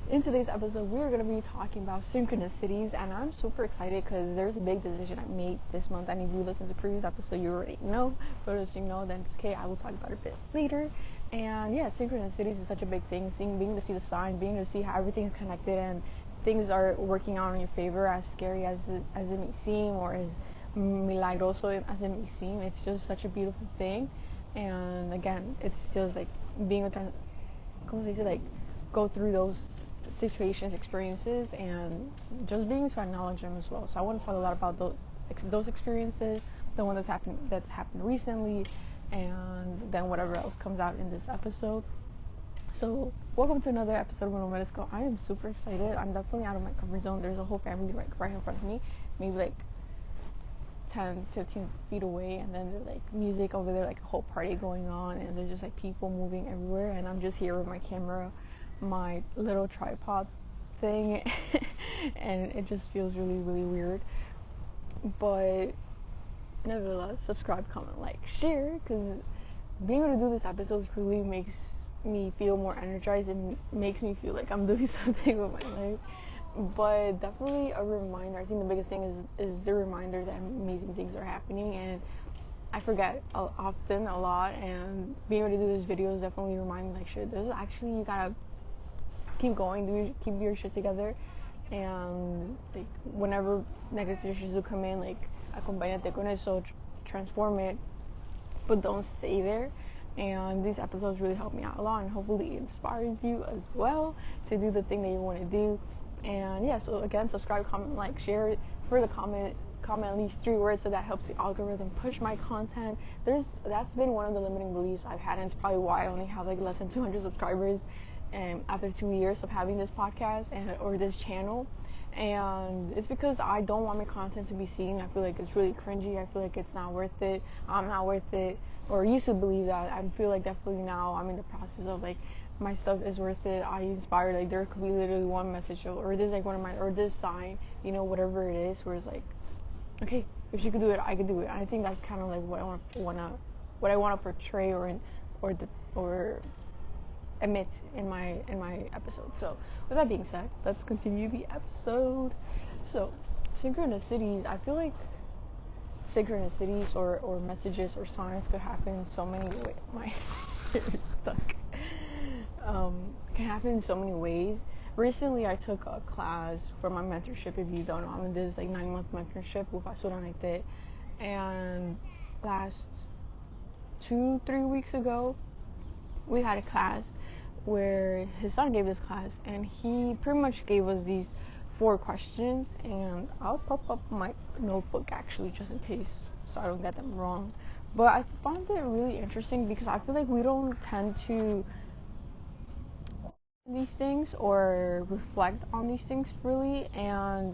In today's episode, we're going to be talking about synchronicities, and I'm super excited because there's a big decision I made this month. And if you listen to the previous episode, you already know, but if you know, then it's okay. I will talk about it a bit later. And yeah, synchronicities is such a big thing. Being to see the sign, being to see how everything is connected and things are working out in your favor, as scary as it may seem, or as milagroso as it may seem. It's just such a beautiful thing. And again, it's just like being a like go through those situations, experiences, and just being to acknowledge them as well. So I want to talk a lot about those experiences, the one that's happened recently, and then whatever else comes out in this episode. So welcome to another episode of When Let Us Go. I am super excited. I'm definitely out of my comfort zone. There's a whole family right in front of me, maybe like 10-15 feet away, and then there's like music over there, like a whole party going on, and there's just like people moving everywhere, and I'm just here with my camera, my little tripod thing, and it just feels really, really weird. But nevertheless, subscribe, comment, like, share, because being able to do this episode really makes me feel more energized and makes me feel like I'm doing something with my life. But definitely a reminder. I think the biggest thing is the reminder that amazing things are happening, and I forget often a lot, and being able to do these videos definitely remind me, like, shit, there's actually, you gotta keep going, keep your shit together, and like whenever negative situations will come in, like, acompáñate con eso, transform it, but don't stay there. And these episodes really help me out a lot, and hopefully it inspires you as well to do the thing that you want to do. And yeah, so again, subscribe, comment, like, share. For the comment at least 3 words, so that helps the algorithm push my content. That's been one of the limiting beliefs I've had, and it's probably why I only have like less than 200 subscribers after 2 years of having this podcast or this channel. And it's because I don't want my content to be seen. I feel like it's really cringy. I feel like it's not worth it. I'm not worth it, or used to believe that. I feel like definitely now I'm in the process of like, my stuff is worth it. I inspire, like, there could be literally one message or this like one of my, or this sign, whatever it is, where it's like, okay, if she could do it, I could do it. And I think that's kind of like what I want to portray or emit in my episode. So with that being said, let's continue the episode. So synchronicities, I feel like synchronicities or messages or signs could happen in so many ways. My hair is stuck. Can happen in so many ways. Recently, I took a class for my mentorship. If you don't know, I'm in this like 9-month mentorship with Asura, and last 2-3 weeks ago, we had a class where his son gave this class, and he pretty much gave us these 4 questions, and I'll pop up my notebook actually just in case so I don't get them wrong. But I found it really interesting because I feel like we don't tend to these things or reflect on these things really. And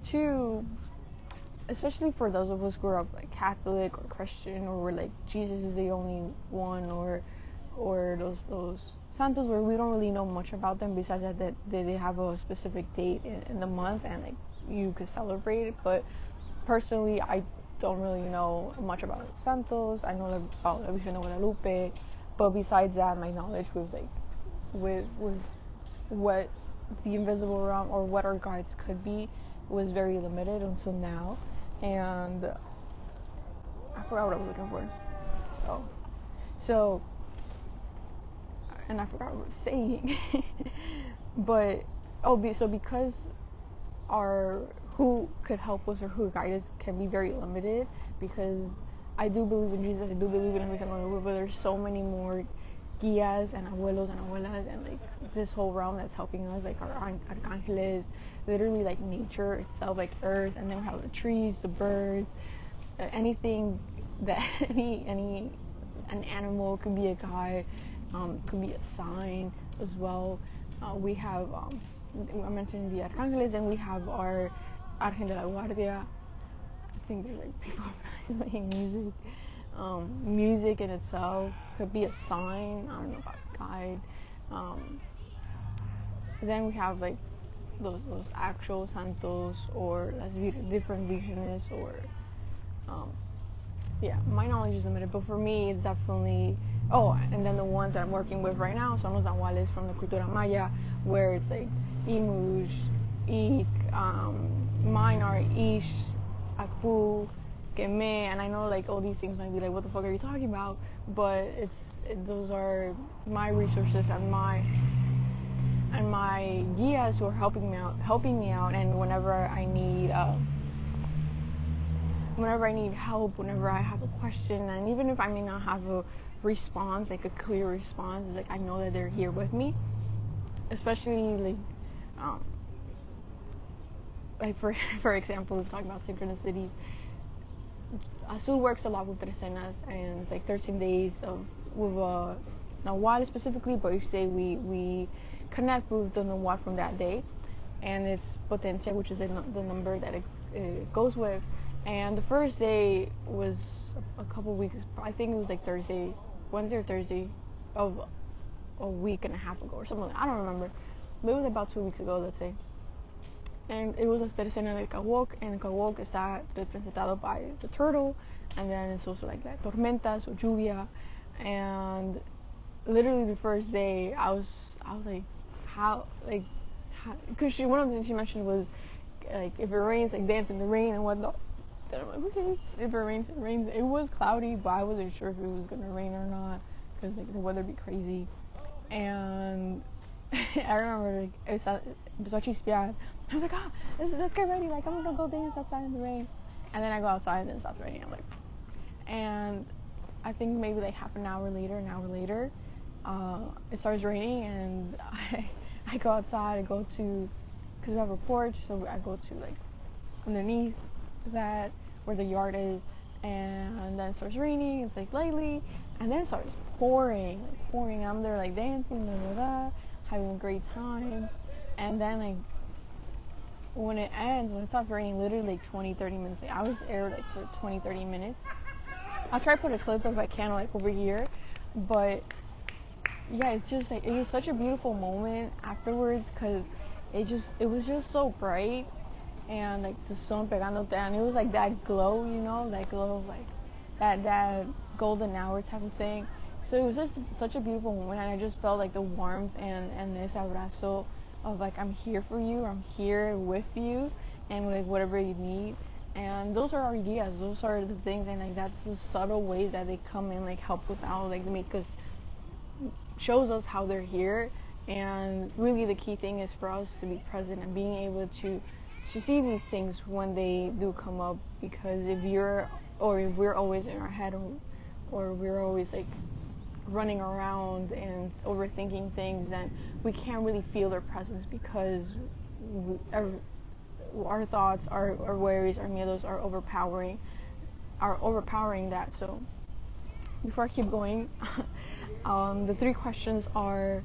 2, especially for those of us who grew up like Catholic or Christian, or we're like Jesus is the only one, or those santos where we don't really know much about them besides that they have a specific date in the month and like you could celebrate it. But personally, I don't really know much about santos. I know about La Virgen de Guadalupe, but besides that, my knowledge with what the invisible realm or what our guides could be was very limited until now. And I forgot what I was looking for. And I forgot what I was saying. But so because our who could help us or who guide us can be very limited, because I do believe in Jesus, I do believe in everything, but there's so many more guías and abuelos and abuelas and like this whole realm that's helping us, like our arcángeles, literally like nature itself, like earth, and then we have the trees, the birds, anything that an animal could be a guide, could be a sign as well. We have I mentioned the arcángeles, and we have our Argen de la Guardia. I think there's like people playing music. Music in itself could be a sign. I don't know about guide. Then we have like those actual santos or different virgenes, or yeah, my knowledge is limited, but for me it's definitely, and then the ones that I'm working with right now son los nahuales from the cultura maya, where it's like imush, ik, mine are ish, aku, keme, and I know like all these things might be like, what the fuck are you talking about? But those are my resources and my guias who are helping me out, and whenever I need help, whenever I have a question, and even if I may not have a response, like a clear response, like I know that they're here with me. Especially like for example, we've talked about synchronicities. Azul works a lot with Recenas, and it's like 13 days with Nahual specifically, but each day we connect with the Nahual from that day, and it's Potencia, which is the number that it goes with. And the first day was a couple weeks, I think it was like Wednesday or Thursday of a week and a half ago or something. I don't remember, but it was about 2 weeks ago, let's say. And it was la escena del Kawok, and Kawok está representado by the turtle, and then it's also like that tormentas or lluvia. And literally the first day, I was like, how, because one of the things she mentioned was like, if it rains, like dance in the rain and whatnot. Then I'm like, okay, if it rains, it rains. It was cloudy, but I wasn't sure if it was gonna rain or not, because like the weather be crazy. And I remember like empezó a chispear. I was like, let's get ready. Like, I'm gonna go dance outside in the rain. And then I go outside and it stops raining. I'm like, and I think maybe like an hour later, it starts raining, and I go outside. I go to, because we have a porch, so I go to like underneath that where the yard is, and then it starts raining. It's like lightly, and then it starts pouring. I'm there like dancing, having a great time. And then like when it stops raining, literally like 20-30 minutes, like I was there like for 20-30 minutes. I'll try to put a clip if I can, like over here. But yeah, it's just like, it was such a beautiful moment afterwards, because it was just so bright, and like the sun pegándote, and it was like that glow, that glow of like that golden hour type of thing. So it was just such a beautiful moment, and I just felt like the warmth and ese abrazo of like, I'm here for you, I'm here with you, and like whatever you need. And those are our ideas, those are the things, and like that's the subtle ways that they come in, like help us out, like shows us how they're here. And really the key thing is for us to be present and being able to see these things when they do come up, because if we're always in our head, or we're always like running around and overthinking things, then we can't really feel their presence, because our thoughts, our worries, our miedos are overpowering that. So before I keep going, the 3 questions are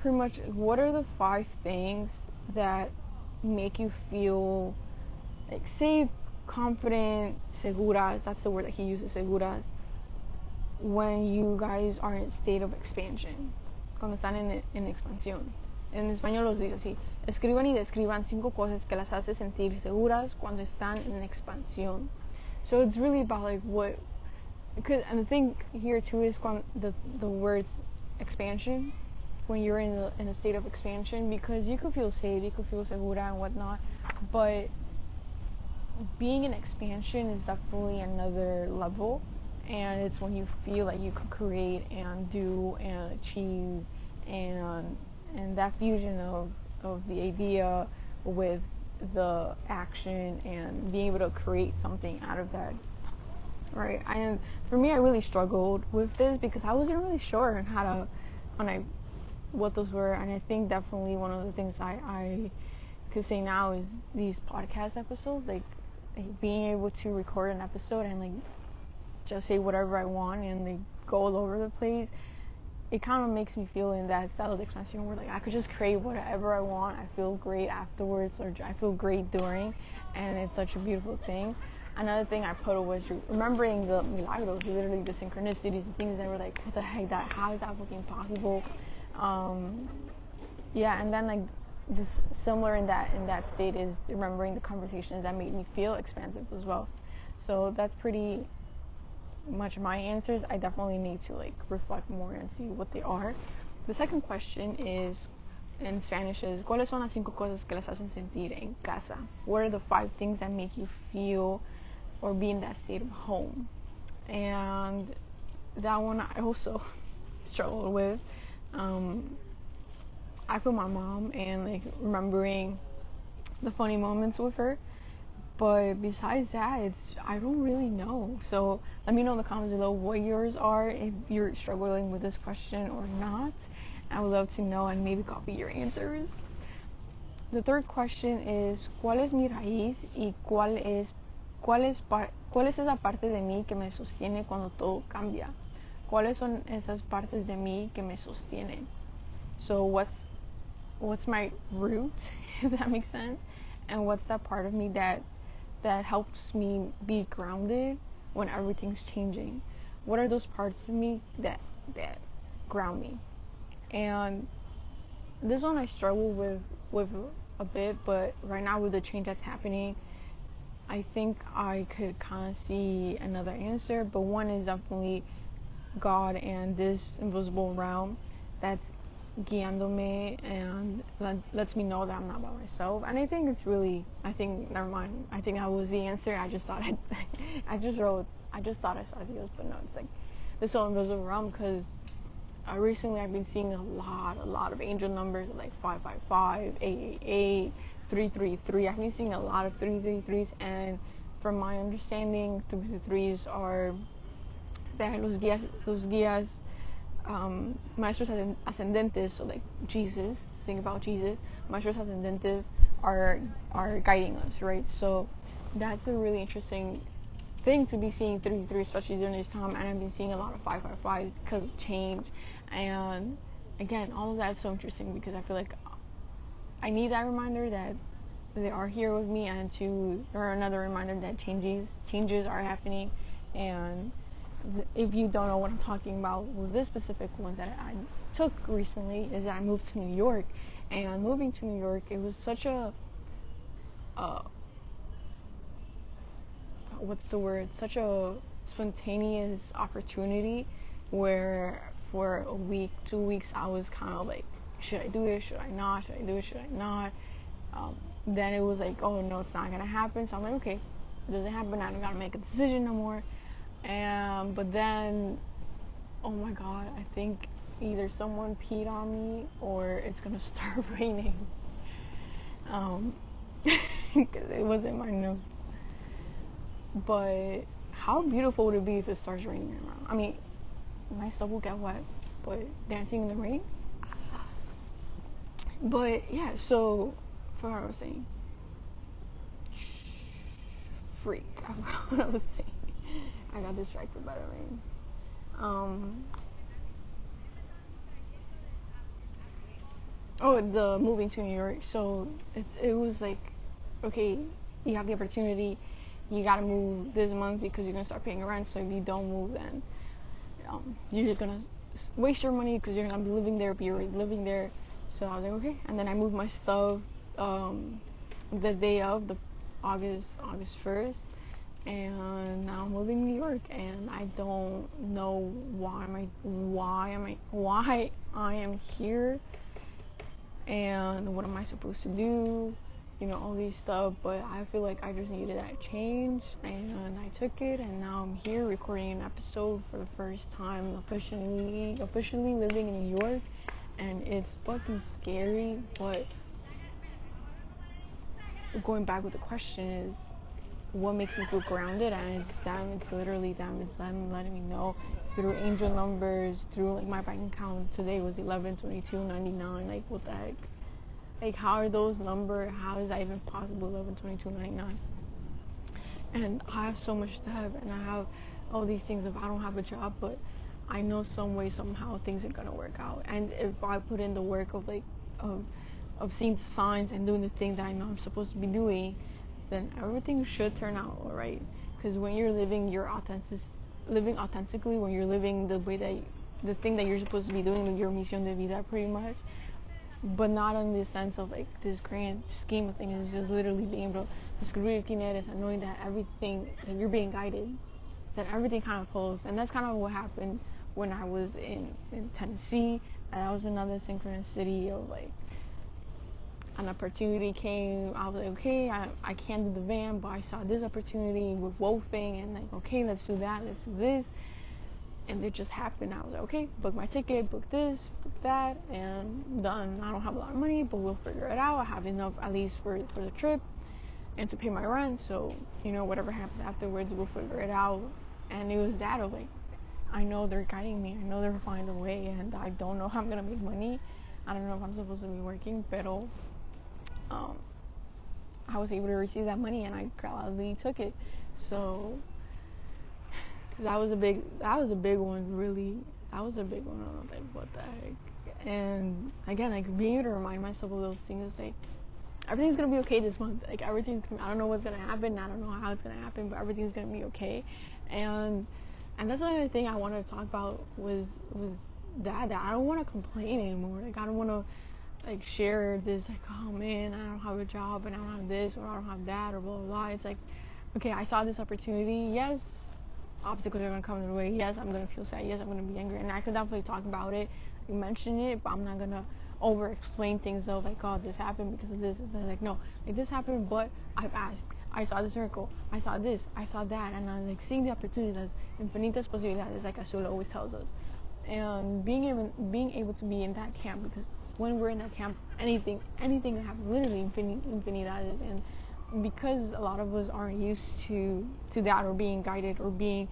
pretty much, what are the 5 things that make you feel like safe, confident, seguras, that's the word that he uses, seguras, when you guys are in a state of expansion, cuando están en expansión. En español los dice así: escriban y describan 5 cosas que las hace sentir seguras cuando están en expansión. So it's really about like what, and the thing here too is the words expansion, when you're in a state of expansion, because you could feel safe, you could feel segura and whatnot, but being in expansion is definitely another level, and it's when you feel like you can create and do and achieve, and that fusion of the idea with the action, and being able to create something out of that, right? And for me, I really struggled with this, because I wasn't really sure on what those were. And I think definitely one of the things I could say now is these podcast episodes, like being able to record an episode and like just say whatever I want and like go all over the place. It kind of makes me feel in that style of expansion where like I could just create whatever I want. I feel great afterwards, or I feel great during, and it's such a beautiful thing. Another thing I put was remembering the milagros, literally the synchronicities, the things that were like, what the heck, how is that fucking possible? Yeah, and then like this, similar in that state is remembering the conversations that made me feel expansive as well. So that's pretty much my answers. I definitely need to like reflect more and see what they are. The second question is, in Spanish is ¿Cuáles son las 5 cosas que les hacen sentir en casa? What are the 5 things that make you feel or be in that state of home? And that one I also struggled with. I put my mom and like remembering the funny moments with her. But besides that, I don't really know. So let me know in the comments below what yours are, if you're struggling with this question or not. I would love to know and maybe copy your answers. The third question is, ¿cuál es mi raíz y cuál es esa parte de mí que me sostiene cuando todo cambia? ¿Cuáles son esas partes de mí que me sostienen? So what's my root, if that makes sense? And what's that part of me that helps me be grounded when everything's changing? What are those parts of me that ground me? And this one I struggle with a bit, but right now with the change that's happening, I think I could kind of see another answer. But one is definitely God and this invisible realm that's guiándome and lets me know that I'm not by myself. And I think never mind, I think that was the answer. I just thought I thought I saw Dios, but no, it's like this whole invisible realm, because recently I've been seeing a lot of angel numbers like 555, 888, 333. I've been seeing a lot of 333s, and from my understanding, 333s are that los guías maestros ascendentes, so like Jesus, think about Jesus, maestros ascendentes are guiding us, right? So that's a really interesting thing to be seeing 33, especially during this time. And I've been seeing a lot of 555 because of change. And again, all of that's so interesting because I feel like I need that reminder that they are here with me, and or another reminder that changes are happening. And if you don't know what I'm talking about with this specific one that I took recently, is that I moved to New York. And moving to New York, it was such a such a spontaneous opportunity, where for a week, 2 weeks, I was kind of like, should I do it, should I not, should I do it, should I not? Then it was like, oh no, it's not gonna happen. So I'm like, okay, it doesn't happen, I don't gotta make a decision no more. But then, oh my god, I think either someone peed on me or it's gonna start raining. Because it wasn't my nose. But how beautiful would it be if it starts raining around? I mean, my stuff will get wet, but dancing in the rain? But yeah, so for what I was saying. Freak. I forgot what I was saying. I got distracted by the rain. The moving to New York. So it was like, okay, you have the opportunity, you gotta move this month because you're gonna start paying rent. So if you don't move, then you're just gonna waste your money because you're not gonna be living there, but you're already living there. So I was like, okay. And then I moved my stuff the day of the August 1st. And now I'm moving to New York, and I don't know why I am here, and what am I supposed to do, all these stuff. But I feel like I just needed that change, and I took it, and now I'm here recording an episode for the first time, officially living in New York. And it's fucking scary, but going back with the question is, what makes me feel grounded? And it's literally them. It's them letting me know through angel numbers, through like my bank account today was 1122.99. Like, what the heck? Like, how are those numbers? How is that even possible? 1122.99. And I have so much debt, and I have all these things. If I don't have a job, but I know some way, somehow things are gonna work out. And if I put in the work of seeing the signs and doing the thing that I know I'm supposed to be doing, then everything should turn out alright. Because when you're living authentically, when you're living the thing that you're supposed to be doing, your misión de vida, pretty much, but not in the sense of like this grand scheme of things. It's just literally being able to descubrir quién eres and knowing that everything, that you're being guided, that everything kind of flows. And that's kind of what happened when I was in Tennessee. And that was another synchronicity of like an opportunity came. I was like, okay, I can't do the van, but I saw this opportunity with wolfing, and like, okay, let's do that, let's do this. And it just happened. I was like, okay, book my ticket, book this, book that, and done. I don't have a lot of money, but we'll figure it out. I have enough at least for the trip and to pay my rent. So, whatever happens afterwards, we'll figure it out. And it was that of like, I know they're guiding me. I know they're finding a way, and I don't know how I'm gonna make money. I don't know if I'm supposed to be working, but I was able to receive that money, and I gladly took it. So, cause that was a big one, really. That was a big one. I was like, what the heck? And again, like being able to remind myself of those things, like everything's gonna be okay this month. Like I don't know what's gonna happen. I don't know how it's gonna happen, but everything's gonna be okay. And that's another thing I wanted to talk about was that I don't want to complain anymore. Like I don't want to like share this like, oh man, I don't have a job and I don't have this or I don't have that or blah blah blah. It's like, okay, I saw this opportunity. Yes, obstacles are gonna come in the way. Yes, I'm gonna feel sad. Yes, I'm gonna be angry, and I could definitely talk about it, mention it, but I'm not gonna over explain things of like, oh, this happened because of this. It's like, no, like this happened, but I've asked. I saw the circle. I saw this. I saw that, and I'm like seeing the opportunities, infinitas posibilidades, like Azul always tells us, and being able to be in that camp, because when we're in that camp, anything can happen, literally infinidades, and because a lot of us aren't used to that, or being guided, or being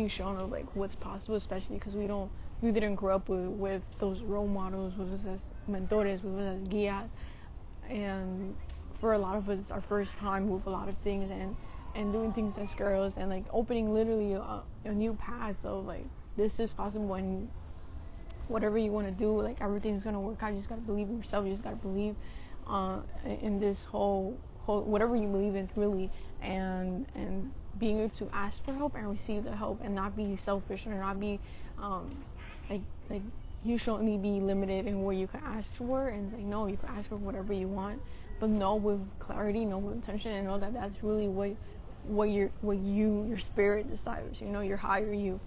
shown of like what's possible, especially because we didn't grow up with those role models, with us as mentores, with us as guías, and for a lot of us it's our first time with a lot of things, and doing things as girls, and like opening literally a new path of like, this is possible, and whatever you want to do, like everything's gonna work out. You just gotta believe in yourself. You just gotta believe in this whole whatever you believe in, really, and being able to ask for help and receive the help, and not be selfish, or not be like you should only be limited in what you can ask for. And it's like, no, you can ask for whatever you want, but know with clarity, know with intention, and know that that's really what your spirit desires. Your higher you.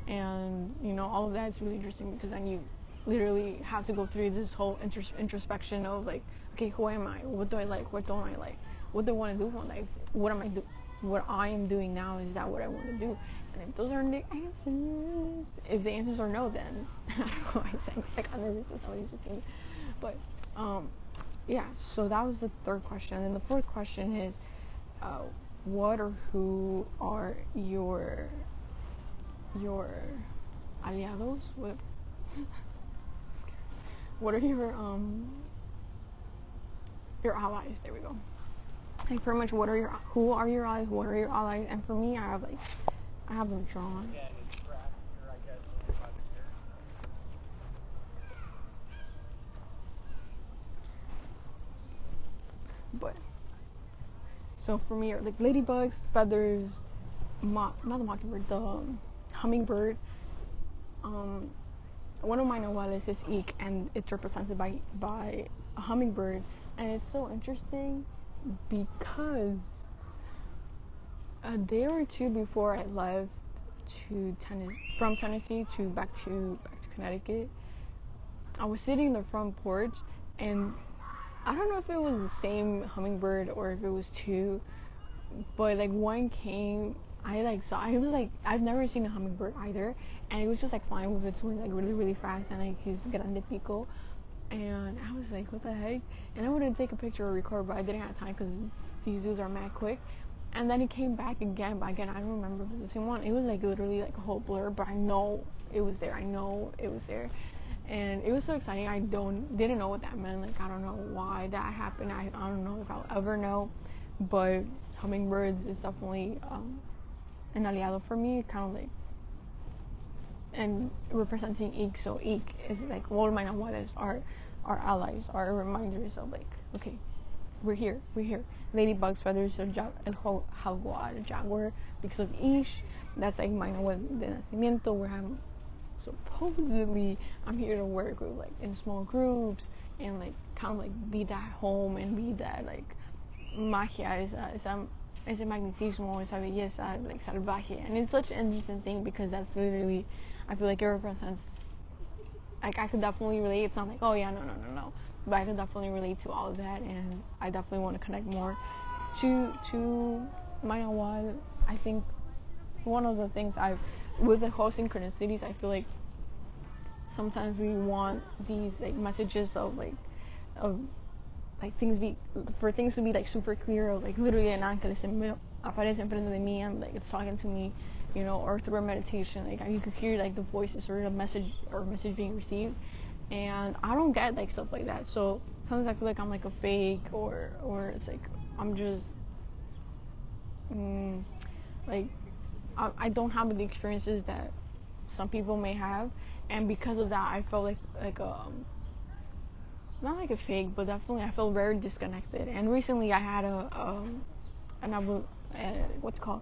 And all of that is really interesting, because then you literally have to go through this whole introspection of like, okay, who am I? What do I like? What don't I like? What do I want to do for life? What I am doing now, is that what I want to do? And if those are the answers, if the answers are no, then I don't know why I sang like I'm nervous because somebody just came. But yeah. So that was the third question, and the fourth question is, what or who are your aliados? What are your allies? There we go. Like pretty much, who are your allies? What are your allies? And for me, I have them drawn. But so for me, are like ladybugs, feathers, not the mockingbird, the hummingbird. One of my nahuales is Ik, and it's represented by a hummingbird, and it's so interesting because a day or two before I left from Tennessee to back to Connecticut, I was sitting in the front porch, and I don't know if it was the same hummingbird or if it was two, but like one came. I saw. It was like, I've never seen a hummingbird either, and it was just like flying with its wings like really really fast, and like his grande pico, and I was like, what the heck? And I wanted to take a picture or record, but I didn't have time because these dudes are mad quick. And then it came back again, but again I don't remember if it was the same one. It was like literally like a whole blur, but I know it was there. And it was so exciting. I didn't know what that meant. Like I don't know why that happened. I don't know if I'll ever know, but hummingbirds is definitely an aliado for me, kind of like, and representing Ik. So Ik is like, all my nahuales are allies, are reminders of like, okay, we're here. Ladybugs, feathers, el jaguar, because of Ish. That's like my nahual de nacimiento, where supposedly I'm here to work with like in small groups, and like kind of like be that home, and be that like magia, ese magnetismo, esa belleza, like salvaje. And it's such an interesting thing, because that's literally, I feel like it represents, like I could definitely relate. It's not like, oh yeah, no, but I can definitely relate to all of that, and I definitely want to connect more to my Nawal. I think one of the things with the whole synchronicities, I feel like sometimes we want these like messages of like things to be like super clear, or like literally an ángel se me aparece enfrente de mí and like it's talking to me, you know, or through a meditation, like you could hear like the voices or a message being received, and I don't get like stuff like that. So sometimes I feel like I'm like a fake, or it's like I'm just like I don't have the experiences that some people may have, and because of that I felt like not like a fake, but definitely I felt very disconnected. And recently I had what's it called,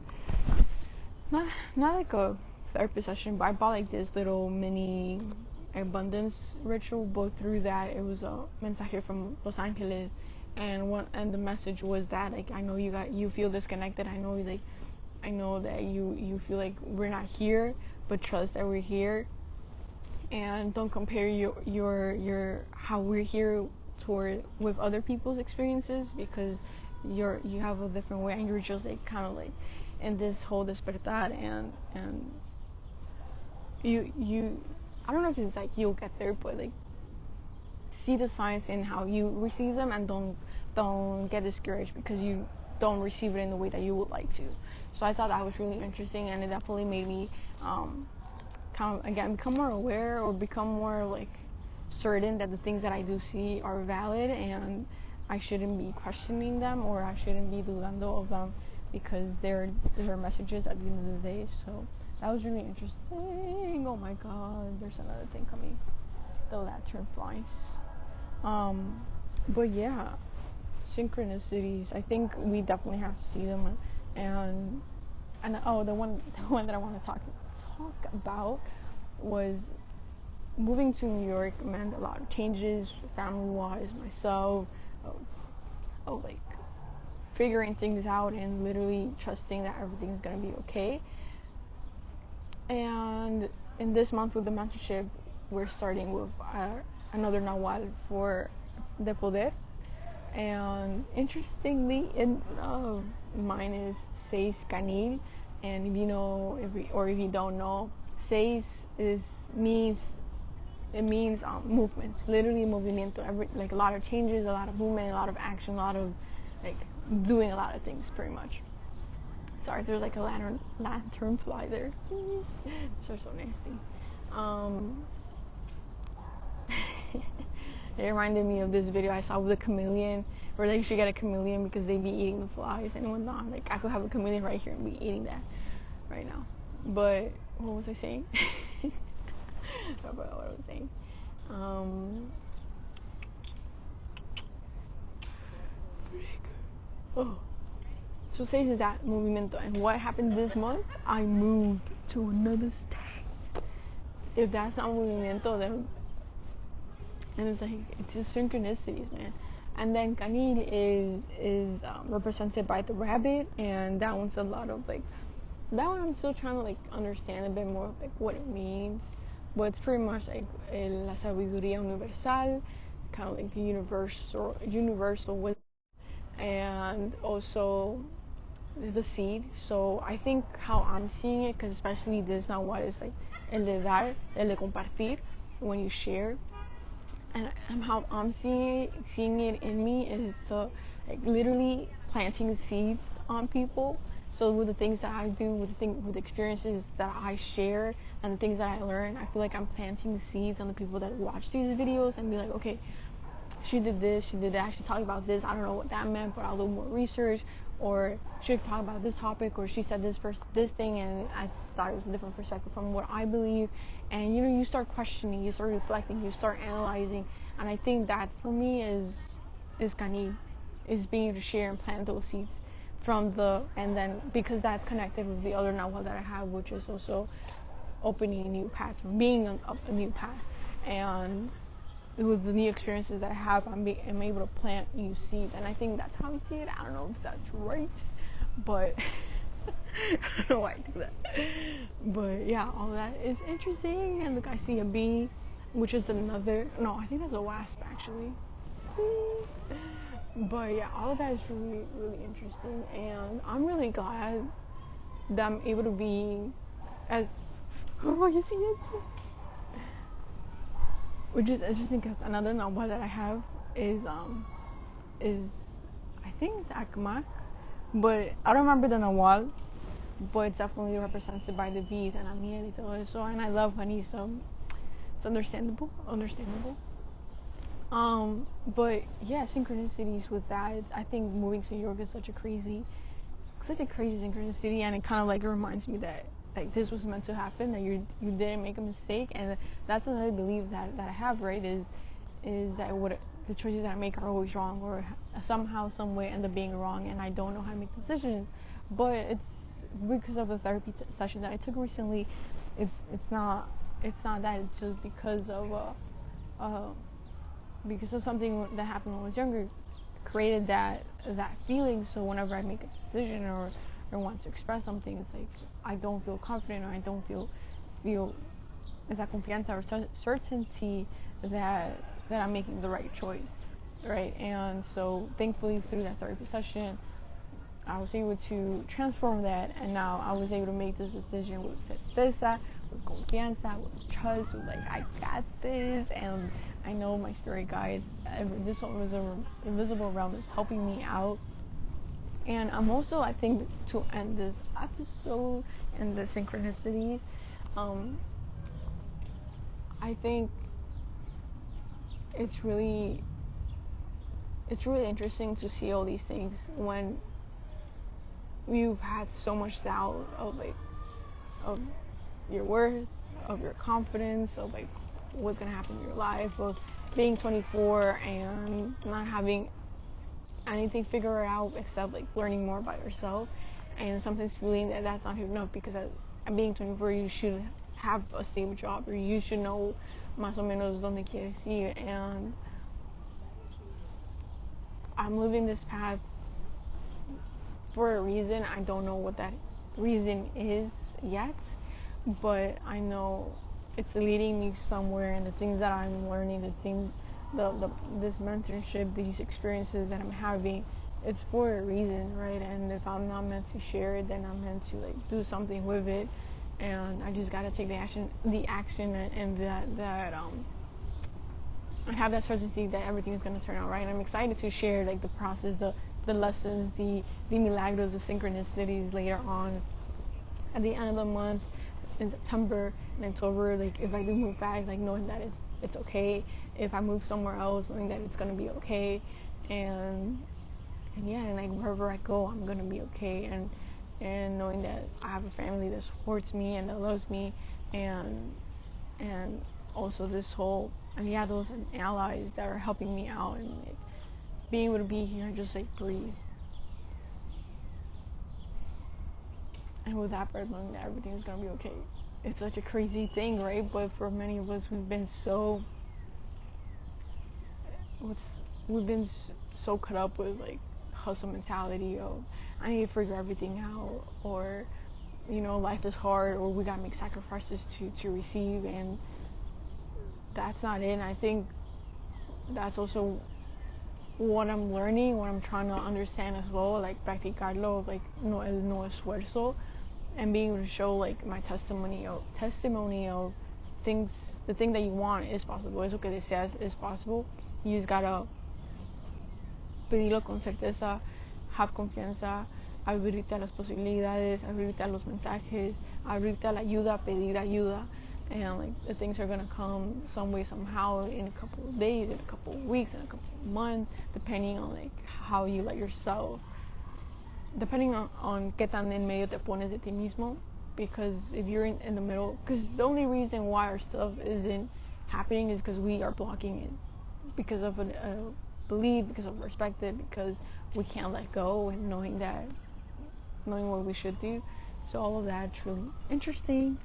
not like a therapy session, but I bought like this little mini abundance ritual, but through that it was a mensaje from Los Angeles, and the message was that like I know you feel disconnected. I know that you feel like we're not here, but trust that we're here, and don't compare your how we're here with other people's experiences, because you have a different way, and you're just like kind of like in this whole despertar, and you I don't know if it's like you'll get there, but like see the signs in how you receive them, and don't get discouraged because you don't receive it in the way that you would like to. So I thought that was really interesting, and it definitely made me kind of again become more aware, or become more like certain that the things that I do see are valid, and I shouldn't be questioning them, or I shouldn't be dudando of them, because they're messages at the end of the day. So that was really interesting. Oh my god, there's another thing coming, though that term flies. But yeah, synchronicities, I think we definitely have to see them, and the one that I want to talk about was moving to New York meant a lot of changes, family-wise, myself, of like figuring things out and literally trusting that everything's gonna be okay. And in this month with the mentorship, we're starting with another Nawal for De Poder. And interestingly, mine is Seis Canil, and if you know, if you don't know, Seis means movement, literally movimiento. Like a lot of changes, a lot of movement, a lot of action, a lot of like doing a lot of things, pretty much. Sorry, there's like a lantern fly there. They're so nasty. It reminded me of this video I saw with a chameleon, where they should get a chameleon because they be eating the flies and whatnot. Like I could have a chameleon right here and be eating that right now. But what was I saying? I forgot what I was saying. Oh. So Seis is that movimiento, and what happened this month? I moved to another state. If that's not movimiento, then, and it's like it's just synchronicities, man. And then Canid is represented by the rabbit, and that one's a lot of like, that one I'm still trying to like understand a bit more of like what it means, but it's pretty much like la sabiduría universal, kind of like universal wisdom, and also the seed. So I think how I'm seeing it, because especially this now what is like el de dar, el de compartir, when you share, and how I'm seeing it in me is the like literally planting seeds on people. So with the things that I do, with the experiences that I share, and the things that I learn, I feel like I'm planting seeds on the people that watch these videos and be like, okay, she did this, she did that, she talked about this, I don't know what that meant, but I'll do more research, or she talked about this topic, or she said this thing, and I thought it was a different perspective from what I believe. And you know, you start questioning, you start reflecting, you start analyzing, and I think that for me is Kani, is being able to share and plant those seeds and then because that's connected with the other Nahual that I have, which is also opening a new path, being a new path, and with the new experiences that I have, I'm able to plant new seeds, and I think that's how I see it. I don't know if that's right, but I don't know why I do that. But yeah, all that is interesting. And look, I see a bee, which is I think that's a wasp actually. But yeah, all of that is really, really interesting, and I'm really glad that I'm able to be as. Oh, you see it too? Which is interesting because another novel that I have is I think it's Akmak, but I don't remember the Nawal, but it's definitely represented by the bees and miel y todo eso, and I love honey, so it's understandable. But yeah, synchronicities with that. I think moving to New York is such a crazy synchronicity, and it kind of like reminds me that like this was meant to happen, that you didn't make a mistake, and that's another belief that I have, right? Is that what the choices that I make are always wrong, or somehow, some way end up being wrong, and I don't know how to make decisions. But it's because of the therapy session that I took recently. It's not that. It's just because of something that happened when I was younger, created that feeling. So whenever I make a decision or want to express something, it's like I don't feel confident, or I don't feel esa confianza or certainty that I'm making the right choice, right? And so thankfully through that therapy session, I was able to transform that, and now I was able to make this decision with certeza, with confianza, with trust, with like I got this, and I know my spirit guides. This invisible realm is helping me out. And I'm also, I think, to end this episode and the synchronicities, I think it's really interesting to see all these things when you've had so much doubt of your worth, of your confidence, of like what's gonna happen in your life, of being 24 and not having anything figured out except like learning more about yourself, and sometimes feeling that that's not enough because at being 24 you should have a stable job, or you should know más o menos donde quieres ir, and I'm living this path for a reason. I don't know what that reason is yet, but I know it's leading me somewhere, and the things that I'm learning, this mentorship, these experiences that I'm having, it's for a reason, right? And if I'm not meant to share it, then I'm meant to like do something with it, and I just gotta take the action, and that I have that certainty that everything is gonna turn out right. And I'm excited to share like the process, the lessons, the milagros, the synchronicities later on at the end of the month, in September and October. Like if I do move back, like knowing that it's okay. If I move somewhere else, knowing that it's gonna be okay. And yeah, and like wherever I go, I'm gonna be okay. And knowing that I have a family that supports me and that loves me, and also this whole aliados and allies that are helping me out, and like being able to be here and just like breathe. And with that breath, knowing that everything is gonna be okay. It's such a crazy thing, right? But for many of us, we've been so caught up with like hustle mentality of I need to figure everything out, or life is hard, or we gotta make sacrifices to receive, and that's not it. And I think that's also what I'm learning, what I'm trying to understand as well, like practicarlo, like no esfuerzo, and being able to show like my testimony of things. The thing that you want is possible. Eso que deseas is possible. You just gotta pedirlo con certeza, have confianza, abrirte a las posibilidades, abrirte a los mensajes, abrirte a la ayuda, pedir ayuda, and like the things are gonna come some way, somehow, in a couple of days, in a couple of weeks, in a couple of months, depending on like how you let yourself, depending on qué tan en medio te pones de ti mismo. Because if you're in the middle, because the only reason why our stuff isn't happening is because we are blocking it, because of a belief, because of perspective, because we can't let go, and knowing what we should do. So all of that's really interesting.